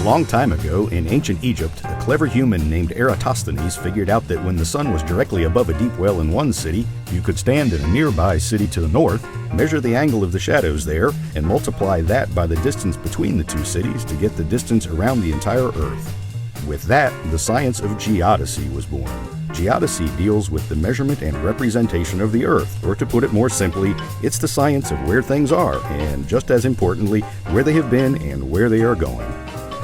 long time ago, in ancient Egypt, a clever human named Eratosthenes figured out that when the sun was directly above a deep well in one city, you could stand in a nearby city to the north, measure the angle of the shadows there, and multiply that by the distance between the two cities to get the distance around the entire Earth. With that, the science of geodesy was born. Geodesy deals with the measurement and representation of the Earth, or to put it more simply, it's the science of where things are, and just as importantly, where they have been and where they are going.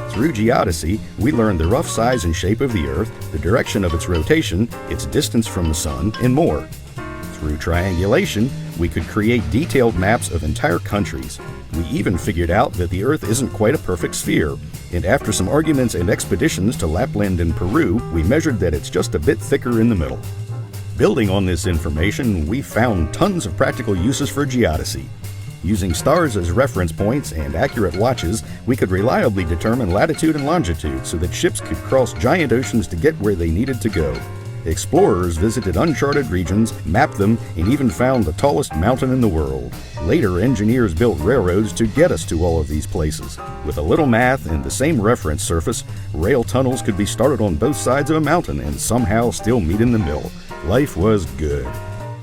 Through geodesy, we learn the rough size and shape of the Earth, the direction of its rotation, its distance from the Sun, and more. Through triangulation, we could create detailed maps of entire countries. We even figured out that the Earth isn't quite a perfect sphere, and after some arguments and expeditions to Lapland and Peru, we measured that it's just a bit thicker in the middle. Building on this information, we found tons of practical uses for geodesy. Using stars as reference points and accurate watches, we could reliably determine latitude and longitude so that ships could cross giant oceans to get where they needed to go. Explorers visited uncharted regions, mapped them, and even found the tallest mountain in the world. Later, engineers built railroads to get us to all of these places. With a little math and the same reference surface, rail tunnels could be started on both sides of a mountain and somehow still meet in the middle. Life was good.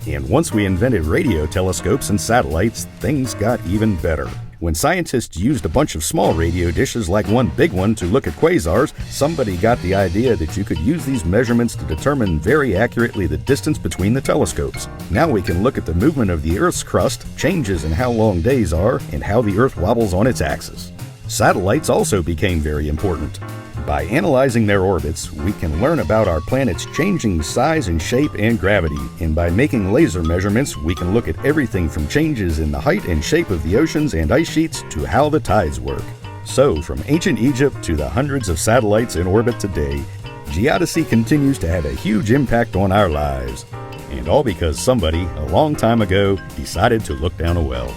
And once we invented radio telescopes and satellites, things got even better. When scientists used a bunch of small radio dishes like one big one to look at quasars, somebody got the idea that you could use these measurements to determine very accurately the distance between the telescopes. Now we can look at the movement of the Earth's crust, changes in how long days are, and how the Earth wobbles on its axis. Satellites also became very important. By analyzing their orbits, we can learn about our planet's changing size and shape and gravity, and by making laser measurements, we can look at everything from changes in the height and shape of the oceans and ice sheets to how the tides work. So, from ancient Egypt to the hundreds of satellites in orbit today, geodesy continues to have a huge impact on our lives. And all because somebody, a long time ago, decided to look down a well.